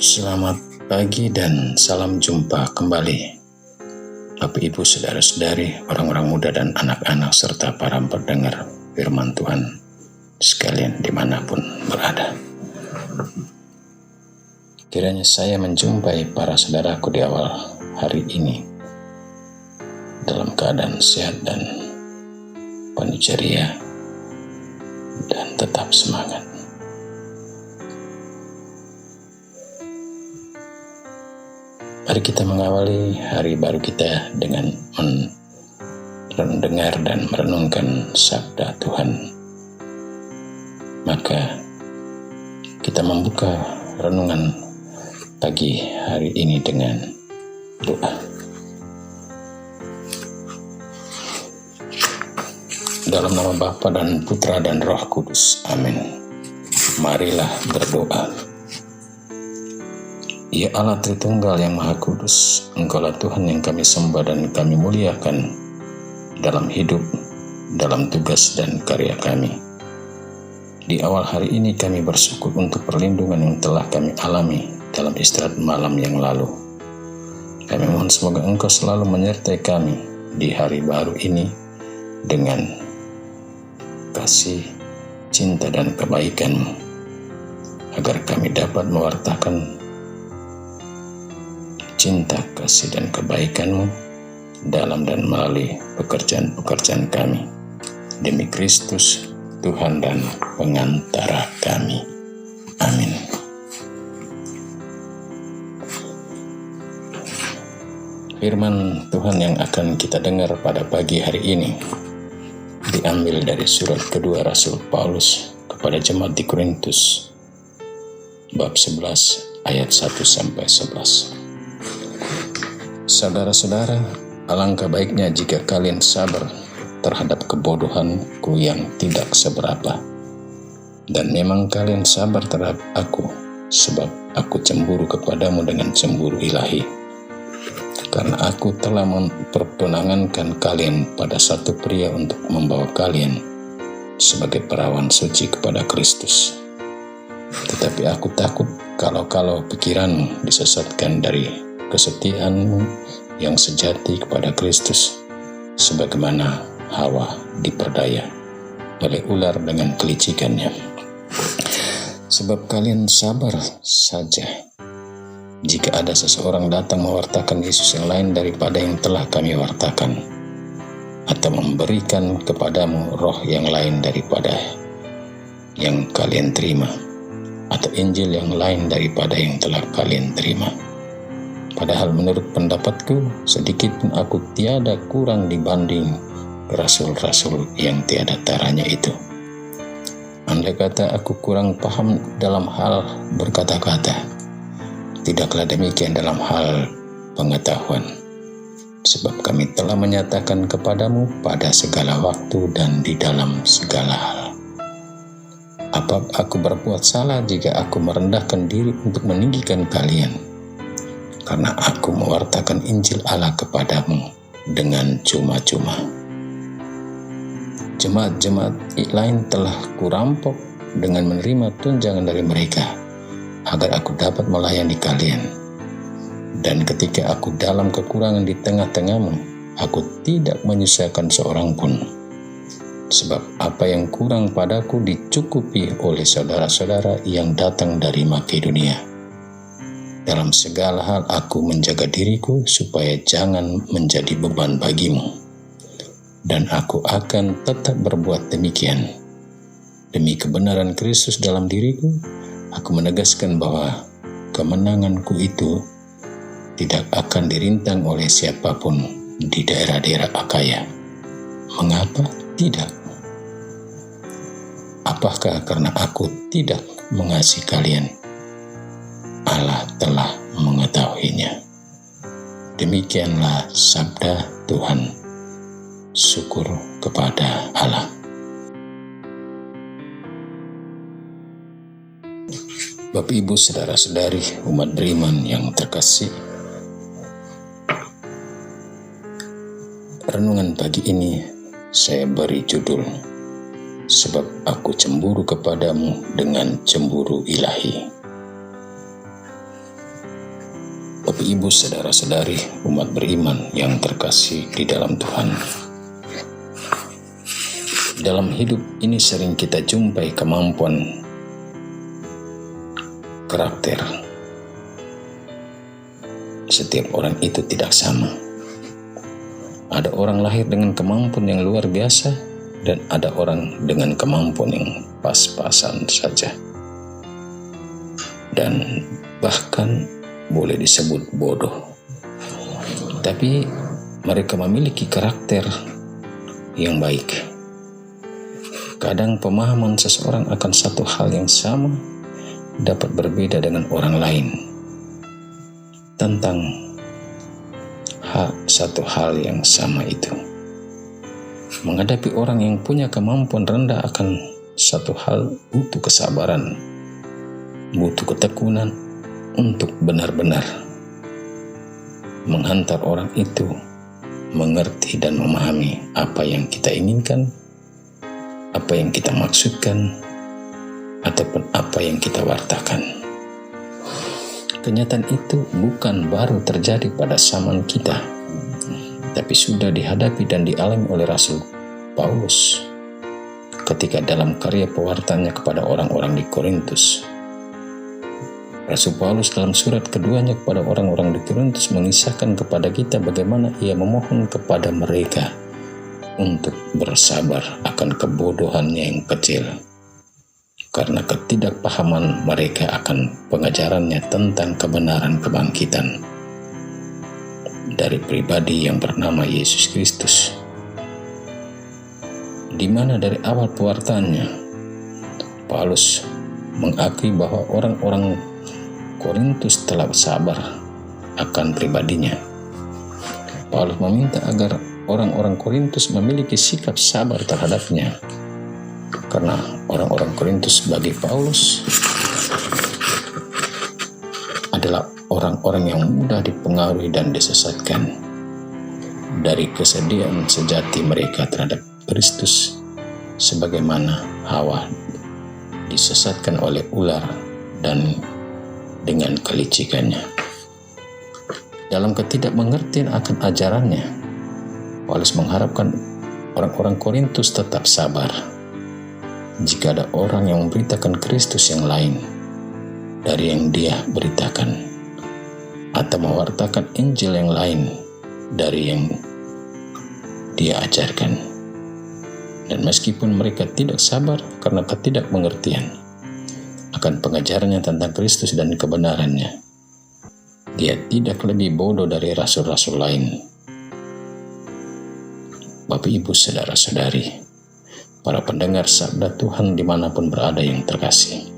Selamat pagi dan salam jumpa kembali Bapak Ibu saudara-saudari, orang-orang muda dan anak-anak serta para pendengar firman Tuhan sekalian dimanapun berada. Kiranya saya menjumpai para saudaraku di awal hari ini dalam keadaan sehat dan penuh ceria dan tetap semangat. Mari kita mengawali hari baru kita dengan mendengar dan merenungkan sabda Tuhan. Maka kita membuka renungan pagi hari ini dengan doa. Dalam nama Bapa dan Putra dan Roh Kudus. Amin. Marilah berdoa. Ya Allah Tritunggal yang Maha Kudus, Engkaulah Tuhan yang kami sembah dan kami muliakan dalam hidup, dalam tugas dan karya kami. Di awal hari ini kami bersyukur untuk perlindungan yang telah kami alami dalam istirahat malam yang lalu. Kami mohon semoga Engkau selalu menyertai kami di hari baru ini dengan kasih, cinta dan kebaikan-Mu, agar kami dapat mewartakan cinta, kasih, dan kebaikan-Mu dalam dan melalui pekerjaan-pekerjaan kami. Demi Kristus, Tuhan dan pengantara kami. Amin. Firman Tuhan yang akan kita dengar pada pagi hari ini diambil dari surat kedua Rasul Paulus kepada jemaat di Korintus, bab 11 ayat 1-11. Saudara-saudara, alangkah baiknya jika kalian sabar terhadap kebodohanku yang tidak seberapa. Dan memang kalian sabar terhadap aku, sebab aku cemburu kepadamu dengan cemburu ilahi. Karena aku telah mempertunangankan kalian pada satu pria untuk membawa kalian sebagai perawan suci kepada Kristus. Tetapi aku takut kalau pikiranmu disesatkan dari kesetiaanmu yang sejati kepada Kristus, sebagaimana Hawa diperdaya oleh ular dengan kelicikannya. Sebab kalian sabar saja jika ada seseorang datang mewartakan Yesus yang lain daripada yang telah kami wartakan, atau memberikan kepadamu roh yang lain daripada yang kalian terima, atau Injil yang lain daripada yang telah kalian terima. Padahal menurut pendapatku, sedikit pun aku tiada kurang dibanding rasul-rasul yang tiada taranya itu. Andai kata aku kurang paham dalam hal berkata-kata, tidaklah demikian dalam hal pengetahuan. Sebab kami telah menyatakan kepadamu pada segala waktu dan di dalam segala hal. Apa aku berbuat salah jika aku merendahkan diri untuk meninggikan kalian? Karena aku mewartakan Injil Allah kepadamu dengan cuma-cuma. Jemaat-jemaat lain telah kurampok dengan menerima tunjangan dari mereka, agar aku dapat melayani kalian. Dan ketika aku dalam kekurangan di tengah-tengahmu, aku tidak menyusahkan seorang pun. Sebab apa yang kurang padaku dicukupi oleh saudara-saudara yang datang dari Makedonia. Dalam segala hal aku menjaga diriku supaya jangan menjadi beban bagimu. Dan aku akan tetap berbuat demikian. Demi kebenaran Kristus dalam diriku, aku menegaskan bahwa kemenanganku itu tidak akan dirintang oleh siapapun di daerah-daerah Akaya. Mengapa tidak? Apakah karena aku tidak mengasihi kalian? Allah telah mengetahuinya. Demikianlah sabda Tuhan. Syukur kepada Allah. Bapak Ibu saudara-saudari umat beriman yang terkasih, renungan pagi ini saya beri judul Sebab aku cemburu kepadamu dengan cemburu ilahi. Bapak, Ibu, saudara-saudari, umat beriman yang terkasih di dalam Tuhan. Dalam hidup ini sering kita jumpai kemampuan karakter. Setiap orang itu tidak sama. Ada orang lahir dengan kemampuan yang luar biasa dan ada orang dengan kemampuan yang pas-pasan saja. Dan bahkan boleh disebut bodoh. Tapi mereka memiliki karakter yang baik. Kadang pemahaman seseorang akan satu hal yang sama dapat berbeda dengan orang lain tentang satu hal yang sama itu. Menghadapi orang yang punya kemampuan rendah akan satu hal butuh kesabaran, butuh ketekunan untuk benar-benar menghantar orang itu mengerti dan memahami apa yang kita inginkan, apa yang kita maksudkan, ataupun apa yang kita wartakan. Kenyataan itu bukan baru terjadi pada zaman kita, tapi sudah dihadapi dan dialami oleh Rasul Paulus ketika dalam karya pewartaannya kepada orang-orang di Korintus. Rasul Paulus dalam surat keduanya kepada orang-orang di Korintus mengisahkan kepada kita bagaimana ia memohon kepada mereka untuk bersabar akan kebodohannya yang kecil, karena ketidakpahaman mereka akan pengajarannya tentang kebenaran kebangkitan dari pribadi yang bernama Yesus Kristus, di mana dari awal pewartaannya Paulus mengakui bahwa orang-orang Korintus telah sabar akan pribadinya. Paulus meminta agar orang-orang Korintus memiliki sikap sabar terhadapnya, karena orang-orang Korintus bagi Paulus adalah orang-orang yang mudah dipengaruhi dan disesatkan dari kesediaan sejati mereka terhadap Kristus, sebagaimana Hawa disesatkan oleh ular dan dengan kelicikannya. Dalam ketidakmengertian akan ajarannya, Paulus mengharapkan orang-orang Korintus tetap sabar jika ada orang yang memberitakan Kristus yang lain dari yang dia beritakan, atau mewartakan Injil yang lain dari yang dia ajarkan. Dan meskipun mereka tidak sabar karena ketidakmengertian akan pengajarannya tentang Kristus dan kebenarannya, dia tidak lebih bodoh dari rasul-rasul lain. Bapak, Ibu, saudara-saudari, para pendengar sabda Tuhan dimanapun berada yang terkasih,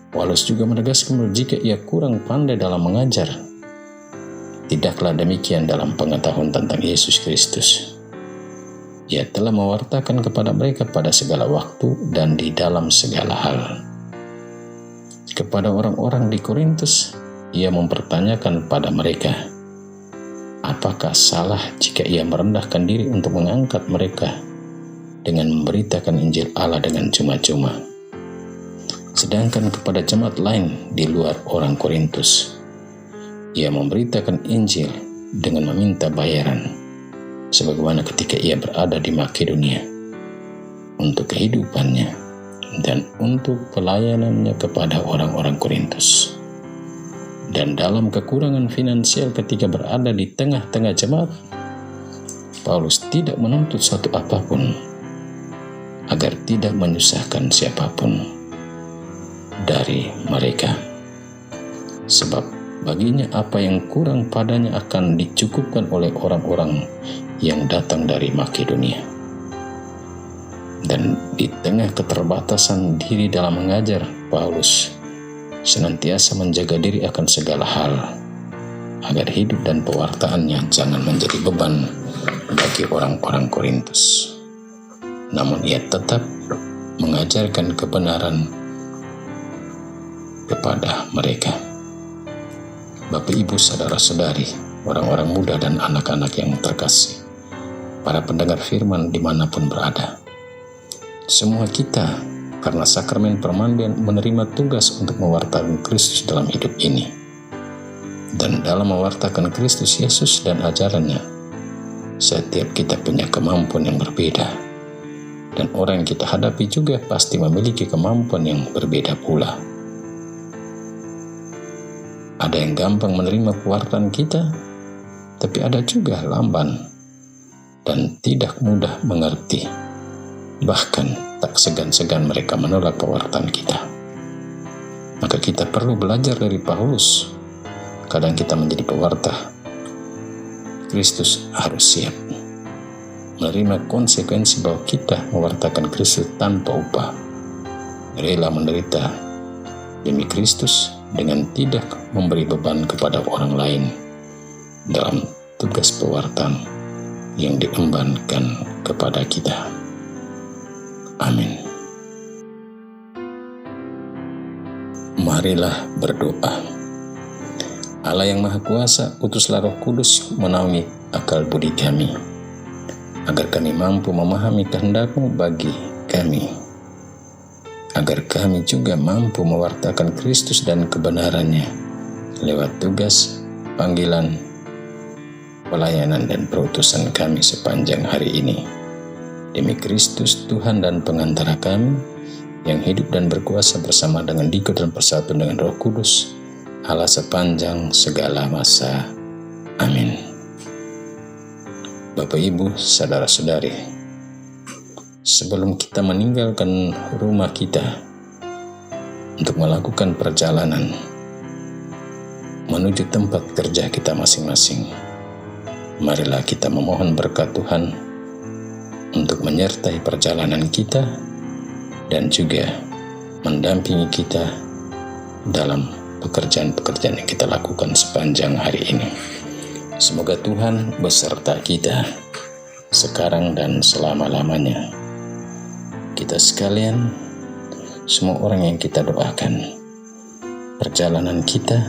Paulus juga menegaskan bahwa jika ia kurang pandai dalam mengajar, tidaklah demikian dalam pengetahuan tentang Yesus Kristus. Ia telah mewartakan kepada mereka pada segala waktu dan di dalam segala hal. Kepada orang-orang di Korintus, ia mempertanyakan pada mereka, apakah salah jika ia merendahkan diri untuk mengangkat mereka dengan memberitakan Injil Allah dengan cuma-cuma? Sedangkan kepada jemaat lain di luar orang Korintus, ia memberitakan Injil dengan meminta bayaran, sebagaimana ketika ia berada di Makedonia untuk kehidupannya dan untuk pelayanannya kepada orang-orang Korintus. Dan dalam kekurangan finansial ketika berada di tengah-tengah jemaat, Paulus tidak menuntut suatu apapun agar tidak menyusahkan siapapun dari mereka, sebab baginya apa yang kurang padanya akan dicukupkan oleh orang-orang yang datang dari Makedonia. Dan di tengah keterbatasan diri dalam mengajar, Paulus senantiasa menjaga diri akan segala hal, agar hidup dan pewartaannya jangan menjadi beban bagi orang-orang Korintus. Namun ia tetap mengajarkan kebenaran kepada mereka. Bapak, Ibu, saudara-saudari, orang-orang muda dan anak-anak yang terkasih, para pendengar firman dimanapun berada, semua kita karena sakramen permandian menerima tugas untuk mewartakan Kristus dalam hidup ini. Dan dalam mewartakan Kristus Yesus dan ajarannya, setiap kita punya kemampuan yang berbeda. Dan orang yang kita hadapi juga pasti memiliki kemampuan yang berbeda pula. Ada yang gampang menerima pewartaan kita, tapi ada juga lamban dan tidak mudah mengerti. Bahkan tak segan-segan mereka menolak pewartaan kita. Maka kita perlu belajar dari Paulus. Kadang kita menjadi pewarta. Kristus harus siap menerima konsekuensi bahwa kita mewartakan Kristus tanpa upah, rela menderita demi Kristus dengan tidak memberi beban kepada orang lain dalam tugas pewartaan yang diembankan kepada kita. Amin. Marilah berdoa. Allah yang Maha Kuasa, utuslah Roh Kudus menaungi akal budi kami, agar kami mampu memahami kehendak-Mu bagi kami, agar kami juga mampu mewartakan Kristus dan kebenarannya lewat tugas, panggilan, pelayanan dan perutusan kami sepanjang hari ini. Demi Kristus Tuhan dan pengantara kami, yang hidup dan berkuasa bersama dengan Dikut dan bersatu dengan Roh Kudus, Allah sepanjang segala masa. Amin. Bapak, Ibu, saudara-saudari, sebelum kita meninggalkan rumah kita untuk melakukan perjalanan menuju tempat kerja kita masing-masing, marilah kita memohon berkat Tuhan untuk menyertai perjalanan kita dan juga mendampingi kita dalam pekerjaan-pekerjaan yang kita lakukan sepanjang hari ini. Semoga Tuhan beserta kita sekarang dan selama-lamanya. Kita sekalian, semua orang yang kita doakan, perjalanan kita,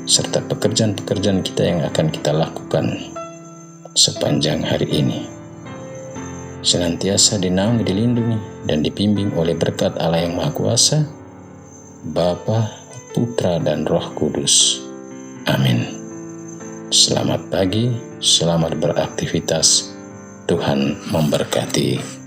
serta pekerjaan-pekerjaan kita yang akan kita lakukan sepanjang hari ini, senantiasa dinaungi, dilindungi, dan dibimbing oleh berkat Allah yang Maha Kuasa, Bapa, Putra, dan Roh Kudus. Amin. Selamat pagi, selamat beraktivitas. Tuhan memberkati.